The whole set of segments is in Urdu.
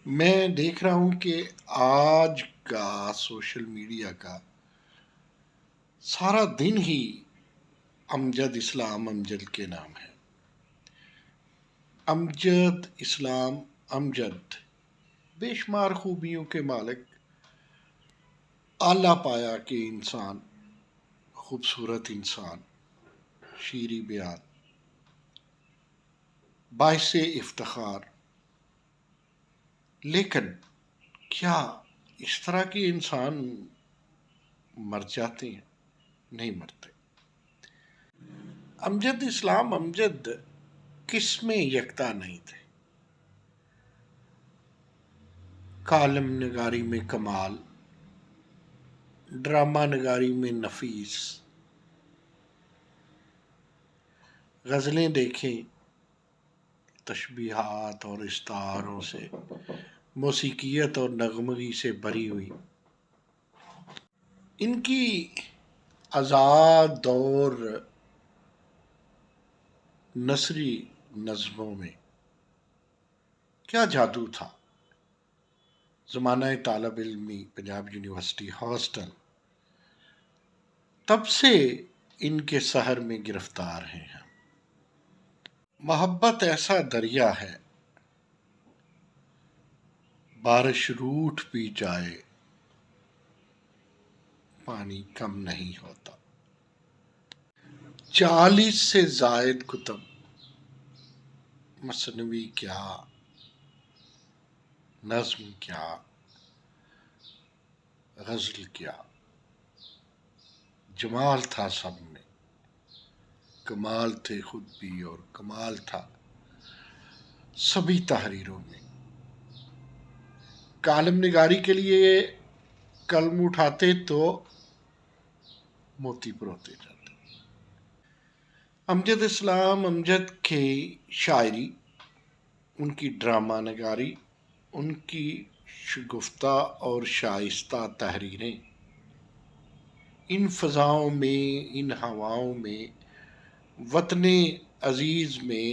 میں دیکھ رہا ہوں کہ آج کا سوشل میڈیا کا سارا دن ہی امجد اسلام امجد کے نام ہے۔ امجد اسلام امجد بے شمار خوبیوں کے مالک، اعلیٰ پایا کے انسان، خوبصورت انسان، شیریں بیان، باعث افتخار۔ لیکن کیا اس طرح کے انسان مر جاتے ہیں؟ نہیں مرتے۔ امجد اسلام امجد کس میں یکتا نہیں تھے؟ کالم نگاری میں کمال، ڈرامہ نگاری میں نفیس، غزلیں دیکھیں تشبیہات اور استعاروں سے، موسیقیت اور نغمگی سے بھری ہوئی۔ ان کی آزاد اور نثری نظموں میں کیا جادو تھا۔ زمانہ طالب علمی، پنجاب یونیورسٹی ہاسٹل، تب سے ان کے سحر میں گرفتار ہیں ہم۔ محبت ایسا دریا ہے، بارش روٹھ بھی جائے پانی کم نہیں ہوتا۔ 40 سے زائد کتب، مثنوی کیا، نظم کیا، غزل کیا، جمال تھا سب میں، کمال تھے خود بھی اور کمال تھا سبھی تحریروں میں۔ کالم نگاری کے لیے قلم اٹھاتے تو موتی پروتے جاتے۔ امجد اسلام امجد کی شاعری، ان کی ڈرامہ نگاری، ان کی شگفتہ اور شائستہ تحریریں ان فضاؤں میں، ان ہواؤں میں، وطن عزیز میں،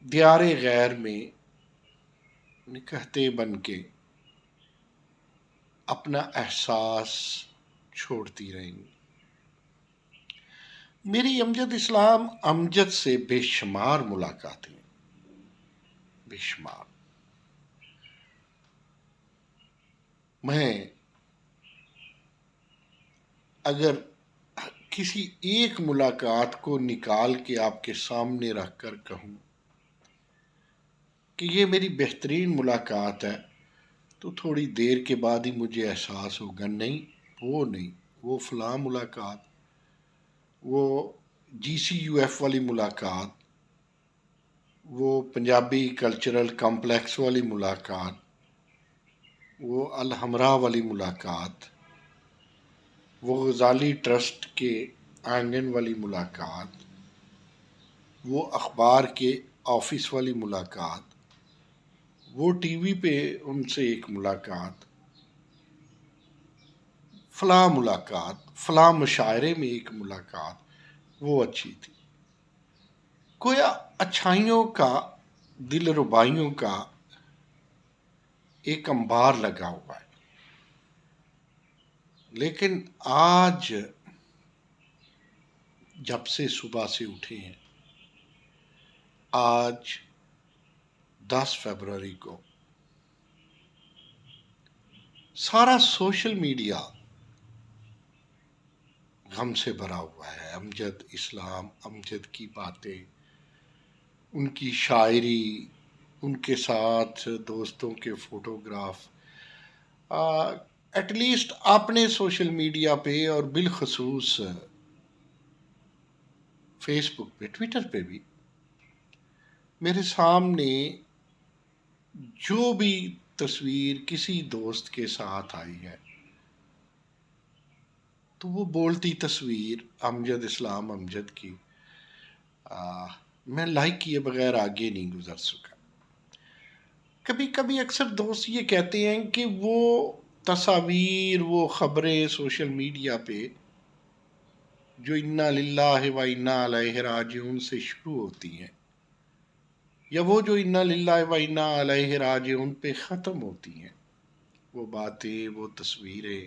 دیار غیر میں نکہتے بن کے اپنا احساس چھوڑتی رہیں گی۔ میری امجد اسلام امجد سے بے شمار ملاقاتیں، بے شمار۔ میں اگر کسی ایک ملاقات کو نکال کے آپ کے سامنے رکھ کر کہوں کہ یہ میری بہترین ملاقات ہے، تو تھوڑی دیر کے بعد ہی مجھے احساس ہوگا نہیں، وہ فلاں ملاقات، وہ GCUF والی ملاقات، وہ پنجابی کلچرل کمپلیکس والی ملاقات، وہ الحمراء والی ملاقات، وہ غزالی ٹرسٹ کے آنگن والی ملاقات، وہ اخبار کے آفس والی ملاقات، وہ ٹی وی پہ ان سے ایک ملاقات، فلاں ملاقات، فلاں مشاعرے میں ایک ملاقات، وہ اچھی تھی۔ گویا اچھائیوں کا، دل ربائیوں کا ایک انبار لگا ہوا ہے۔ لیکن آج جب سے صبح سے اٹھے ہیں، آج 10 فروری کو، سارا سوشل میڈیا غم سے بھرا ہوا ہے۔ امجد اسلام امجد کی باتیں، ان کی شاعری، ان کے ساتھ دوستوں کے فوٹوگراف، ایٹ لیسٹ آپ نے سوشل میڈیا پہ اور بالخصوص فیس بک پہ، ٹویٹر پہ بھی میرے سامنے جو بھی تصویر کسی دوست کے ساتھ آئی ہے، تو وہ بولتی تصویر امجد اسلام امجد کی میں لائک کیے بغیر آگے نہیں گزر سکا۔ کبھی کبھی اکثر دوست یہ کہتے ہیں کہ وہ تصاویر، وہ خبریں سوشل میڈیا پہ جو انا للہ و انا الیہ راجعون سے شروع ہوتی ہیں، یا وہ جو انا للہ و انا علیہ راجعون پہ ختم ہوتی ہیں، وہ باتیں، وہ تصویریں،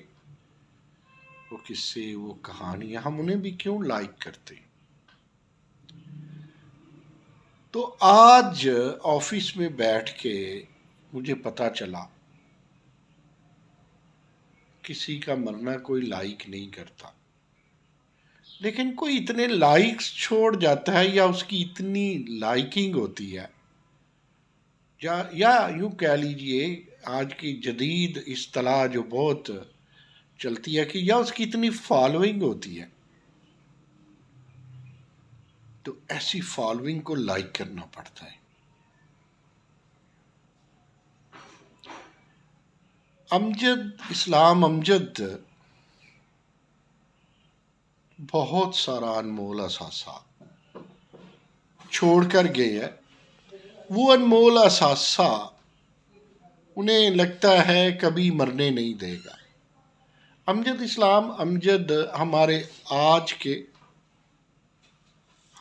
وہ قصے، وہ کہانیاں، ہم انہیں بھی کیوں لائک کرتے ہیں؟ تو آج آفس میں بیٹھ کے مجھے پتا چلا کسی کا مرنا کوئی لائک نہیں کرتا، لیکن کوئی اتنے لائکس چھوڑ جاتا ہے یا اس کی اتنی لائکنگ ہوتی ہے، یا یوں کہہ لیجئے آج کی جدید اصطلاح جو بہت چلتی ہے کہ یا اس کی اتنی فالوئنگ ہوتی ہے، تو ایسی فالوئنگ کو لائک کرنا پڑتا ہے۔ اسلام امجد بہت سارا انمول اثاثہ چھوڑ کر گئے ہیں۔ وہ انمول اثاثہ انہیں لگتا ہے کبھی مرنے نہیں دے گا۔ اسلام امجد ہمارے آج کے،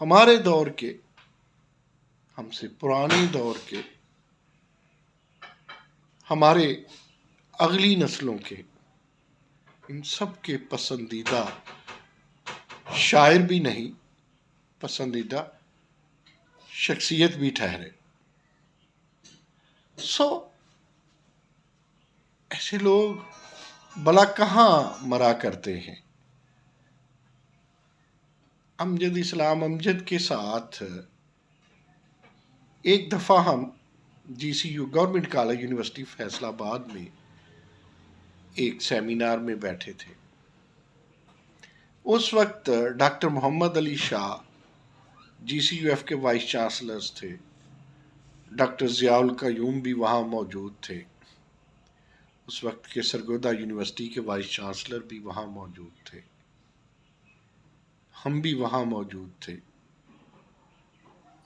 ہمارے دور کے، ہم سے پرانے دور کے، ہمارے اگلی نسلوں کے، ان سب کے پسندیدہ شاعر بھی نہیں، پسندیدہ شخصیت بھی ٹھہرے۔ ایسے لوگ بلا کہاں مرا کرتے ہیں؟ اسلام امجد کے ساتھ ایک دفعہ ہم GCU government college university Faisal آباد میں ایک سیمینار میں بیٹھے تھے۔ اس وقت ڈاکٹر محمد علی شاہ GCUF کے وائس چانسلرز تھے، ڈاکٹر ضیاء القیوم بھی وہاں موجود تھے، اس وقت کے سرگودا یونیورسٹی کے وائس چانسلر بھی وہاں موجود تھے، ہم بھی وہاں موجود تھے،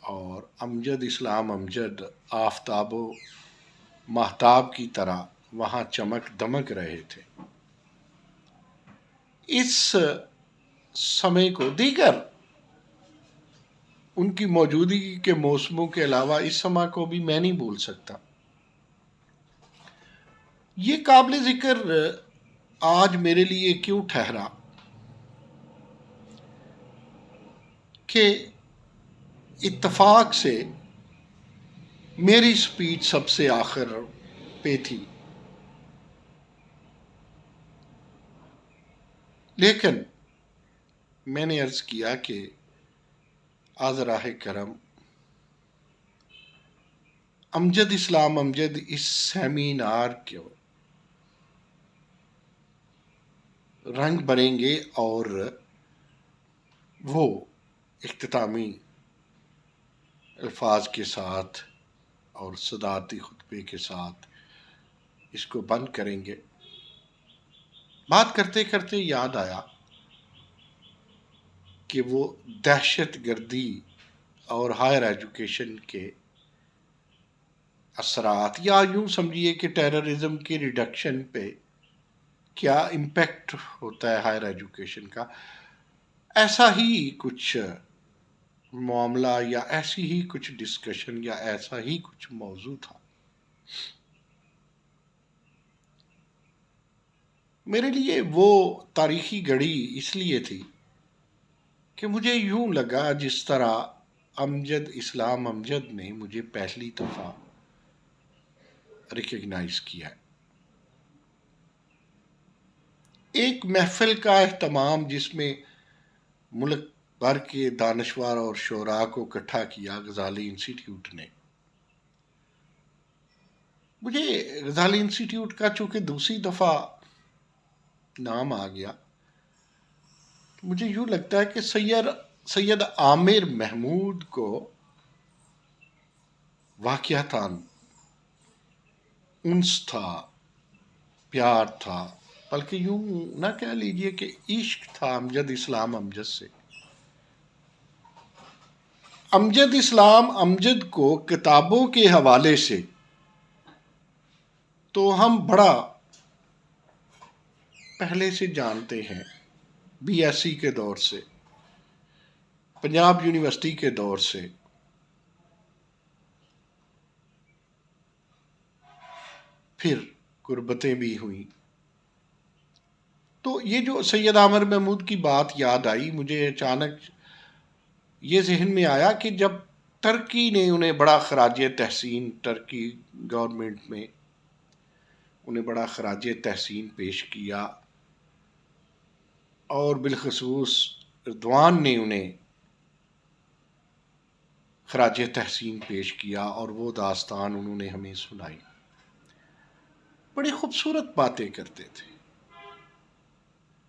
اور اسلام امجد آفتاب و ماہتاب کی طرح وہاں چمک دمک رہے تھے۔ اس سمے کو دیگر ان کی موجودگی کے موسموں کے علاوہ اس سما کو بھی میں نہیں بھول سکتا۔ یہ قابل ذکر آج میرے لیے کیوں ٹھہرا کہ اتفاق سے میری سپیچ سب سے آخر پہ تھی، لیکن میں نے عرض کیا کہ آذراہ کرم اسلام امجد اس سیمینار کو رنگ بھریں گے اور وہ اختتامی الفاظ کے ساتھ اور صدارتی خطبے کے ساتھ اس کو بند کریں گے۔ بات کرتے کرتے یاد آیا کہ وہ دہشت گردی اور ہائر ایجوکیشن کے اثرات، یا یوں سمجھیے کہ ٹیررزم کی ریڈکشن پہ کیا امپیکٹ ہوتا ہے ہائر ایجوکیشن کا، ایسا ہی کچھ معاملہ یا ایسی ہی کچھ ڈسکشن یا ایسا ہی کچھ موضوع تھا۔ میرے لیے وہ تاریخی گھڑی اس لیے تھی کہ مجھے یوں لگا جس طرح اسلام امجد نے مجھے پہلی دفعہ ریکگنائز کیا ہے۔ ایک محفل کا اہتمام جس میں ملک بھر کے دانشور اور شعراء کو اکٹھا کیا غزالی انسٹیٹیوٹ نے۔ مجھے غزالی انسٹیٹیوٹ کا چونکہ دوسری دفعہ نام آ گیا، مجھے یوں لگتا ہے کہ سید عامر محمود کو واقعتاً انس تھا، پیار تھا، بلکہ یوں نہ کہہ لیجئے کہ عشق تھا اسلام امجد سے۔ اسلام امجد کو کتابوں کے حوالے سے تو ہم بڑا پہلے سے جانتے ہیں، BSc کے دور سے، پنجاب یونیورسٹی کے دور سے، پھر قربتیں بھی ہوئیں. تو یہ جو سید عامر محمود کی بات یاد آئی مجھے، اچانک یہ ذہن میں آیا کہ جب ترکی نے انہیں بڑا خراج تحسین، ترکی گورنمنٹ میں انہیں بڑا خراج تحسین پیش کیا، اور بالخصوص اردوان نے انہیں خراج تحسین پیش کیا، اور وہ داستان انہوں نے ہمیں سنائی. بڑی خوبصورت باتیں کرتے تھے،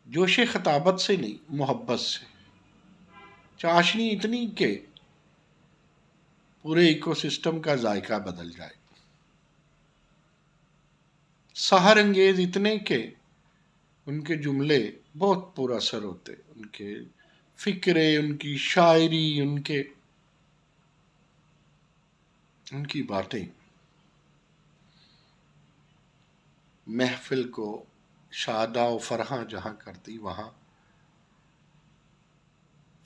جوش خطابت سے نہیں، محبت سے. چاشنی اتنی کہ پورے ایکو سسٹم کا ذائقہ بدل جائے، سحر انگیز اتنے کہ ان کے جملے بہت پر اثر ہوتے، ان کے فکرے، ان کی شاعری، ان کی باتیں محفل کو شادہ و فرحاں جہاں کرتی، وہاں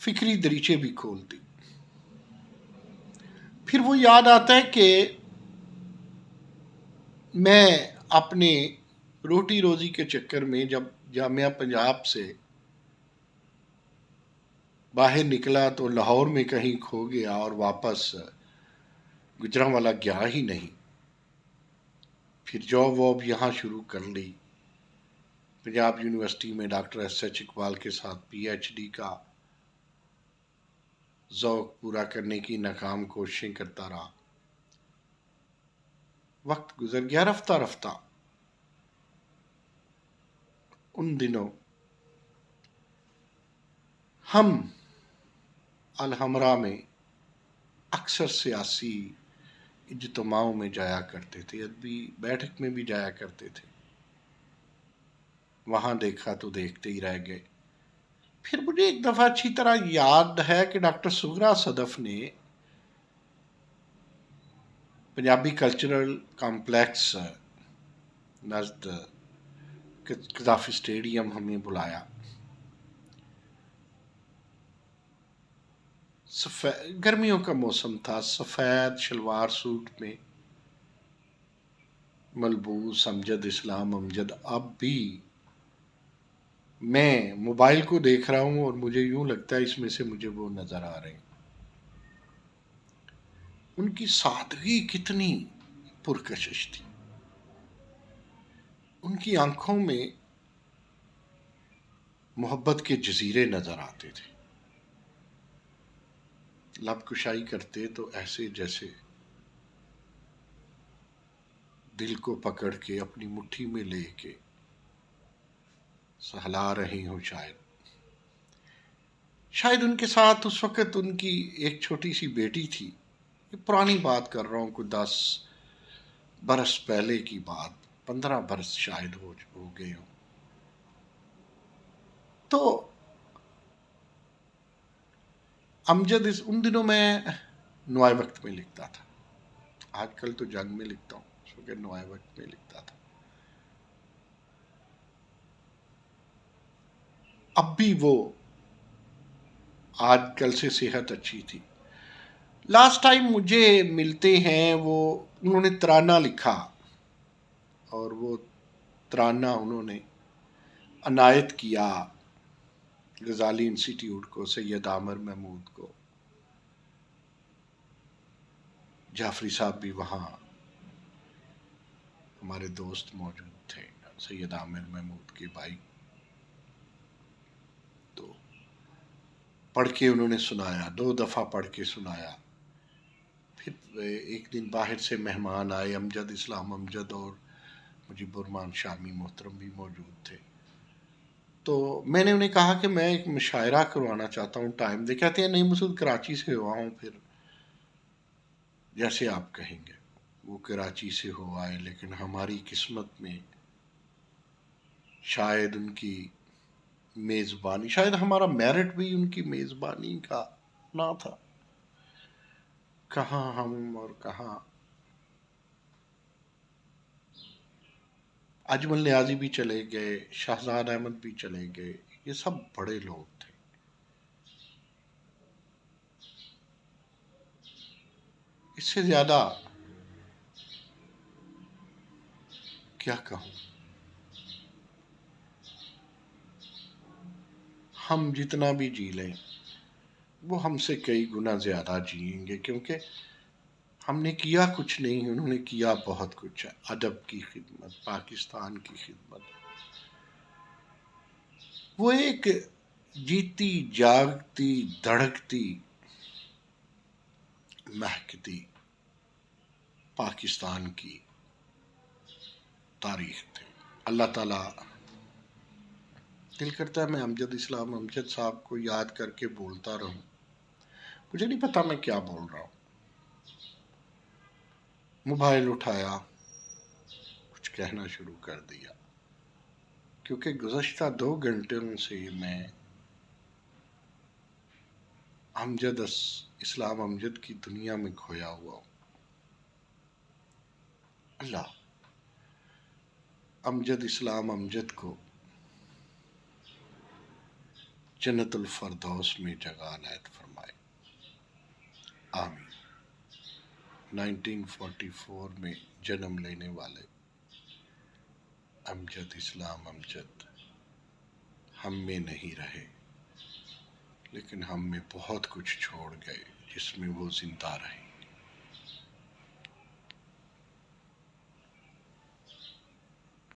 فکری دریچے بھی کھولتی. پھر وہ یاد آتا ہے کہ میں اپنے روٹی روزی کے چکر میں جب جامعہ پنجاب سے باہر نکلا تو لاہور میں کہیں کھو گیا، اور واپس گجرانوالہ گیا ہی نہیں. پھر جاب واب یہاں شروع کر لی، پنجاب یونیورسٹی میں ڈاکٹر ایس ایچ اقبال کے ساتھ پی ایچ ڈی کا ذوق پورا کرنے کی ناکام کوششیں کرتا رہا. وقت گزر گیا رفتہ رفتہ. ان دنوں ہم الحمرا میں اکثر سیاسی اجتماعوں میں جایا کرتے تھے، ادبی بیٹھک میں بھی جایا کرتے تھے. وہاں دیکھا تو دیکھتے ہی رہ گئے. پھر مجھے ایک دفعہ اچھی طرح یاد ہے کہ ڈاکٹر سغرا صدف نے پنجابی کلچرل کمپلیکس نزد قذافی اسٹیڈیم ہمیں بلایا. گرمیوں کا موسم تھا، سفید شلوار سوٹ میں ملبوس امجد اسلام امجد اب بھی میں موبائل کو دیکھ رہا ہوں اور مجھے یوں لگتا ہے اس میں سے مجھے وہ نظر آ رہے ہیں. ان کی سادگی کتنی پرکشش تھی، ان کی آنکھوں میں محبت کے جزیرے نظر آتے تھے. لب کشائی کرتے تو ایسے جیسے دل کو پکڑ کے اپنی مٹھی میں لے کے سہلا رہی ہوں. شاید ان کے ساتھ اس وقت ان کی ایک چھوٹی سی بیٹی تھی. یہ پرانی بات کر رہا ہوں، کوئی 10 برس پہلے کی بات، 15 برس شاید ہو گئے ہوں. تو امجد ان دنوں میں نوائے وقت میں لکھتا تھا. آج کل تو جنگ میں لکھتا ہوں، اس وقت نوائے وقت میں لکھتا تھا. اب بھی وہ آج کل سے صحت اچھی تھی. لاسٹ ٹائم مجھے ملتے ہیں، وہ انہوں نے ترانہ لکھا، اور وہ ترانہ انہوں نے عنایت کیا غزالی انسٹیٹیوٹ کو، سید عامر محمود کو. جعفری صاحب بھی وہاں ہمارے دوست موجود تھے، سید عامر محمود کے بھائی. تو پڑھ کے انہوں نے سنایا، 2 دفعہ پڑھ کے سنایا. پھر ایک دن باہر سے مہمان آئے، امجد اسلام امجد اور مجیب الرحمان شامی محترم بھی موجود تھے. تو میں نے انہیں کہا کہ میں ایک مشاعرہ کروانا چاہتا ہوں، ٹائم دے. کہتے ہیں نہیں مسعود، کراچی سے ہوا ہوں. پھر جیسے آپ کہیں گے. وہ کراچی سے ہو آئے، لیکن ہماری قسمت میں شاید ان کی میزبانی، شاید ہمارا میرٹ بھی ان کی میزبانی کا نہ تھا. کہاں ہم اور کہاں اجمل نیازی بھی چلے گئے، شہزاد احمد بھی چلے گئے. یہ سب بڑے لوگ تھے. اس سے زیادہ کیا کہوں، ہم جتنا بھی جی لیں وہ ہم سے کئی گنا زیادہ جئیں گے، کیونکہ ہم نے کیا کچھ نہیں، انہوں نے کیا بہت کچھ ہے۔ ادب کی خدمت، پاکستان کی خدمت، وہ ایک جیتی جاگتی دھڑکتی مہکتی پاکستان کی تاریخ تھے۔ اللہ تعالیٰ، دل کرتا ہے میں امجد اسلام امجد صاحب کو یاد کر کے بولتا رہوں، مجھے نہیں پتا میں کیا بول رہا ہوں۔ موبائل اٹھایا، کچھ کہنا شروع کر دیا، کیونکہ گزشتہ 2 گھنٹوں سے میں اسلام امجد کی دنیا میں کھویا ہوا ہوں۔ اللہ امجد اسلام امجد کو جنت الفردوس میں جگہ عنایت فرمائے، آمین۔ 1944 میں جنم لینے والے امجد اسلام امجد ہم میں نہیں رہے، لیکن ہم میں بہت کچھ چھوڑ گئے جس میں وہ زندہ رہے۔